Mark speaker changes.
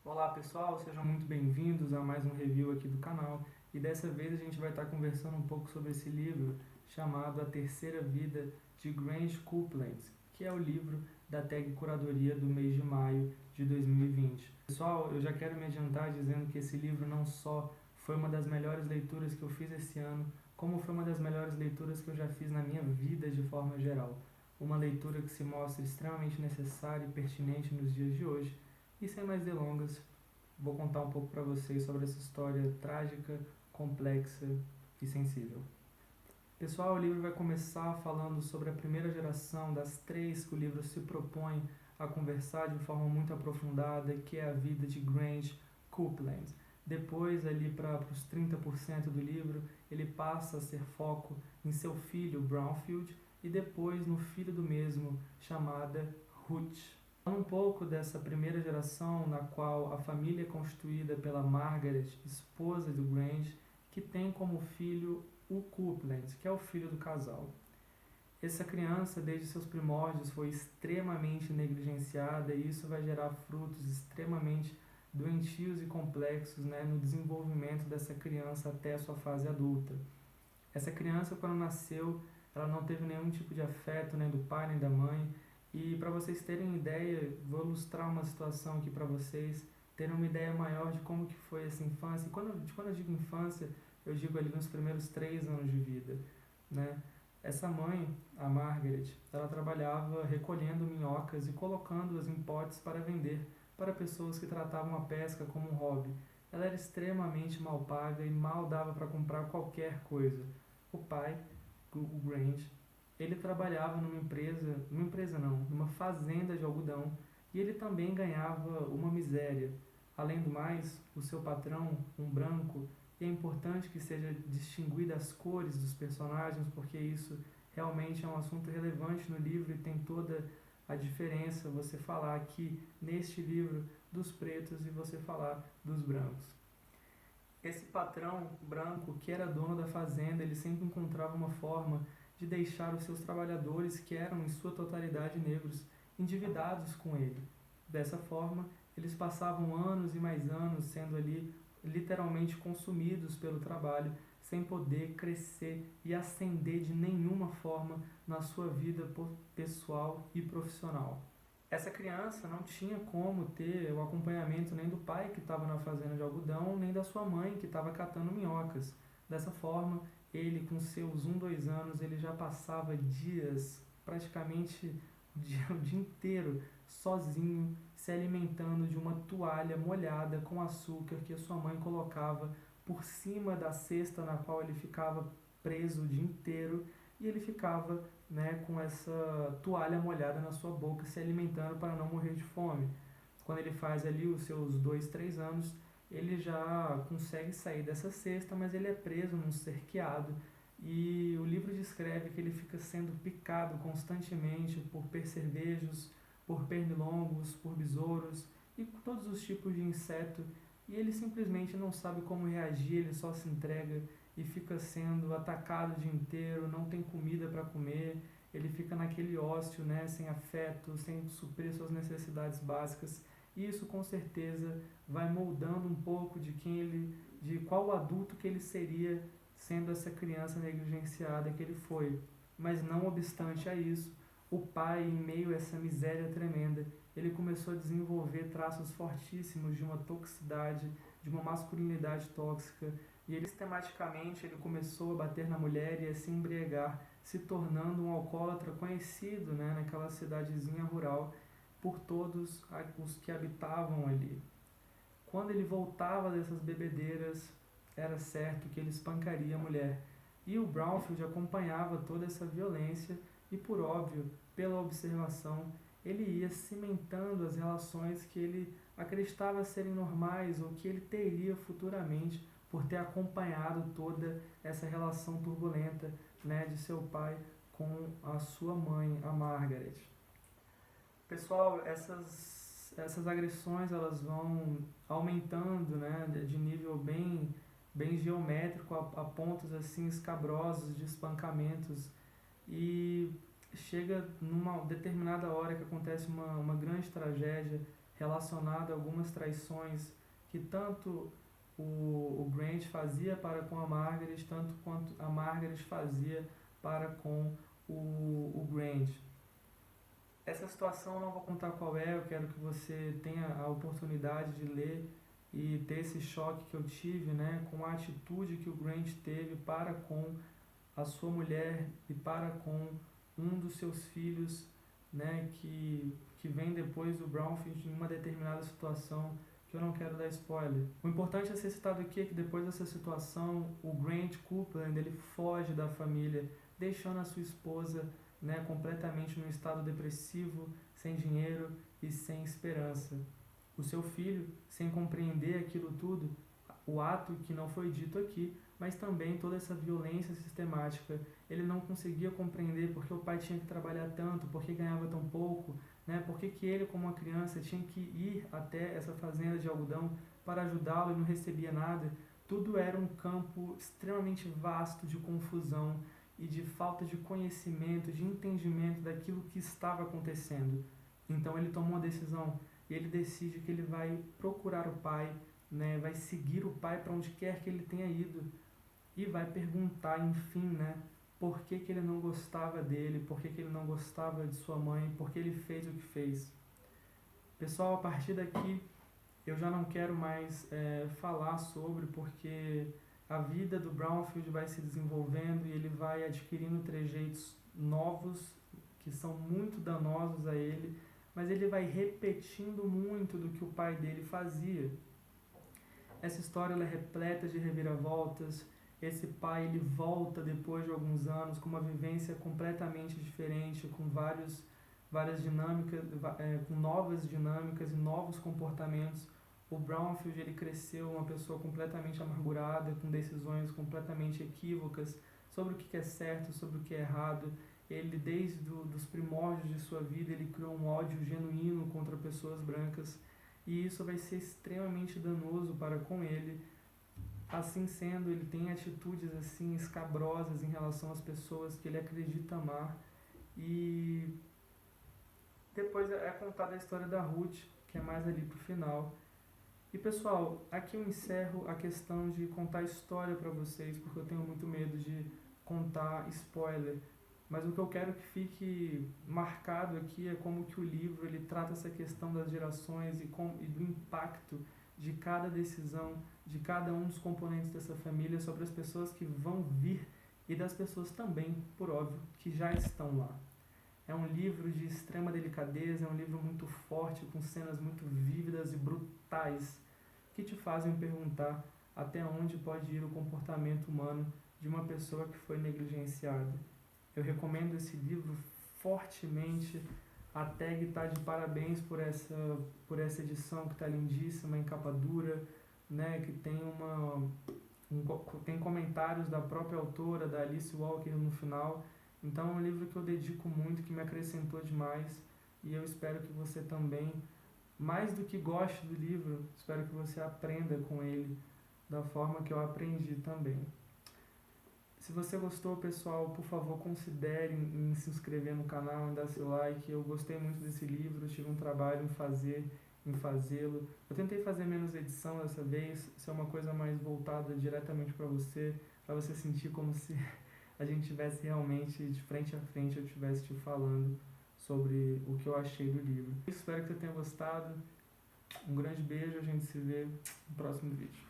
Speaker 1: Olá pessoal, sejam muito bem-vindos a mais um review aqui do canal e dessa vez a gente vai estar conversando um pouco sobre esse livro chamado A Terceira Vida de Grange Copeland, que é o livro da tag Curadoria do mês de maio de 2020. Pessoal, eu já quero me adiantar dizendo que esse livro não só foi uma das melhores leituras que eu fiz esse ano, como foi uma das melhores leituras que eu já fiz na minha vida de forma geral. Uma leitura que se mostra extremamente necessária e pertinente nos dias de hoje. E sem mais delongas, vou contar um pouco para vocês sobre essa história trágica, complexa e sensível. Pessoal, o livro vai começar falando sobre a primeira geração das três que o livro se propõe a conversar de forma muito aprofundada, que é a vida de Grange Copeland. Depois, ali para os 30% do livro, ele passa a ser foco em seu filho, Brownfield, e depois no filho do mesmo, chamada Ruth. Um pouco dessa primeira geração na qual a família é constituída pela Margaret, esposa do Grange, que tem como filho o Copeland, que é o filho do casal. Essa criança, desde seus primórdios, foi extremamente negligenciada e isso vai gerar frutos extremamente doentios e complexos, no desenvolvimento dessa criança até a sua fase adulta. Essa criança, quando nasceu, ela não teve nenhum tipo de afeto, nem do pai nem da mãe. E para vocês terem ideia, vou ilustrar uma situação aqui para vocês, terem uma ideia maior de como que foi essa infância. E quando eu digo infância, eu digo ali nos primeiros 3 anos de vida, né? Essa mãe, a Margaret, ela trabalhava recolhendo minhocas e colocando-as em potes para vender para pessoas que tratavam a pesca como um hobby. Ela era extremamente mal paga e mal dava para comprar qualquer coisa. O pai, o Grange, ele trabalhava numa empresa não, numa fazenda de algodão, e ele também ganhava uma miséria. Além do mais, o seu patrão, um branco, e é importante que seja distinguida as cores dos personagens, porque isso realmente é um assunto relevante no livro e tem toda a diferença você falar aqui neste livro dos pretos e você falar dos brancos. Esse patrão branco, que era dono da fazenda, ele sempre encontrava uma forma de deixar os seus trabalhadores, que eram em sua totalidade negros, endividados com ele. Dessa forma, eles passavam anos e mais anos sendo ali literalmente consumidos pelo trabalho, sem poder crescer e ascender de nenhuma forma na sua vida pessoal e profissional. Essa criança não tinha como ter o acompanhamento nem do pai que estava na fazenda de algodão, nem da sua mãe que estava catando minhocas. Dessa forma, ele com seus 2 anos, ele já passava dias, praticamente o dia inteiro, sozinho, se alimentando de uma toalha molhada com açúcar que a sua mãe colocava por cima da cesta na qual ele ficava preso o dia inteiro, e ele ficava, com essa toalha molhada na sua boca, se alimentando para não morrer de fome. Quando ele faz ali os seus 2, 3 anos, ele já consegue sair dessa cesta, mas ele é preso num cerqueado, e o livro descreve que ele fica sendo picado constantemente por percevejos, por pernilongos, por besouros e todos os tipos de inseto, e ele simplesmente não sabe como reagir, ele só se entrega e fica sendo atacado o dia inteiro, não tem comida para comer, ele fica naquele ócio, sem afeto, sem suprir suas necessidades básicas. E isso com certeza vai moldando um pouco de qual adulto que ele seria sendo essa criança negligenciada que ele foi. Mas não obstante a isso, o pai, em meio a essa miséria tremenda, ele começou a desenvolver traços fortíssimos de uma toxicidade, de uma masculinidade tóxica, e ele sistematicamente ele começou a bater na mulher e a se embriagar, se tornando um alcoólatra conhecido, naquela cidadezinha rural por todos os que habitavam ali. Quando ele voltava dessas bebedeiras, era certo que ele espancaria a mulher. E o Brownfield acompanhava toda essa violência e, por óbvio, pela observação, ele ia cimentando as relações que ele acreditava serem normais ou que ele teria futuramente por ter acompanhado toda essa relação turbulenta, de seu pai com a sua mãe, a Margaret. Pessoal, essas agressões elas vão aumentando, de nível bem geométrico a pontos assim escabrosos de espancamentos, e chega numa determinada hora que acontece uma grande tragédia. relacionado a algumas traições que tanto o Grant fazia para com a Margaret, tanto quanto a Margaret fazia para com o Grant. Essa situação eu não vou contar qual é, eu quero que você tenha a oportunidade de ler e ter esse choque que eu tive, né, com a atitude que o Grant teve para com a sua mulher e para com um dos seus filhos, né, que vem depois do Brownfield em uma determinada situação que eu não quero dar spoiler. O importante a ser citado aqui é que depois dessa situação, o Grant Coupland, ele foge da família, deixando a sua esposa, né, completamente num estado depressivo, sem dinheiro e sem esperança. O seu filho, sem compreender aquilo tudo, o ato que não foi dito aqui, mas também toda essa violência sistemática, ele não conseguia compreender porque o pai tinha que trabalhar tanto, porque ganhava tão pouco, né? Porque que ele, como uma criança, tinha que ir até essa fazenda de algodão para ajudá-lo e não recebia nada. Tudo era um campo extremamente vasto de confusão e de falta de conhecimento, de entendimento daquilo que estava acontecendo. Então ele tomou uma decisão e ele decide que ele vai procurar o pai, né, vai seguir o pai para onde quer que ele tenha ido e vai perguntar, enfim, né, por que ele não gostava dele, por que ele não gostava de sua mãe, por que ele fez o que fez. Pessoal, a partir daqui eu já não quero mais falar sobre, porque a vida do Brownfield vai se desenvolvendo e ele vai adquirindo trejeitos novos que são muito danosos a ele, mas ele vai repetindo muito do que o pai dele fazia. Essa história ela é repleta de reviravoltas. Esse pai ele volta depois de alguns anos com uma vivência completamente diferente, com várias dinâmicas, com novas dinâmicas e novos comportamentos. O Brownfield ele cresceu uma pessoa completamente amargurada, com decisões completamente equívocas sobre o que é certo, sobre o que é errado. Ele, desde os primórdios de sua vida, ele criou um ódio genuíno contra pessoas brancas e isso vai ser extremamente danoso para com ele. Assim sendo, ele tem atitudes assim escabrosas em relação às pessoas que ele acredita amar. E depois é contada a história da Ruth, que é mais ali pro final. E pessoal, aqui eu encerro a questão de contar história para vocês, porque eu tenho muito medo de contar spoiler. Mas o que eu quero que fique marcado aqui é como que o livro ele trata essa questão das gerações e do impacto de cada decisão, de cada um dos componentes dessa família sobre as pessoas que vão vir e das pessoas também, por óbvio, que já estão lá. É um livro de extrema delicadeza, é um livro muito forte, com cenas muito vívidas e brutais, que te fazem perguntar até onde pode ir o comportamento humano de uma pessoa que foi negligenciada. Eu recomendo esse livro fortemente. A tag está de parabéns por essa edição que está lindíssima, em capa dura, né, que tem tem comentários da própria autora, da Alice Walker, no final. Então é um livro que eu dedico muito, que me acrescentou demais, e eu espero que você também, mais do que goste do livro, espero que você aprenda com ele da forma que eu aprendi também. Se você gostou, pessoal, por favor, considere em se inscrever no canal, em dar seu like. Eu gostei muito desse livro, tive um trabalho em fazê-lo. Eu tentei fazer menos edição dessa vez, isso é uma coisa mais voltada diretamente para você sentir como se a gente estivesse realmente de frente a frente, eu estivesse te falando sobre o que eu achei do livro. Espero que você tenha gostado. Um grande beijo, a gente se vê no próximo vídeo.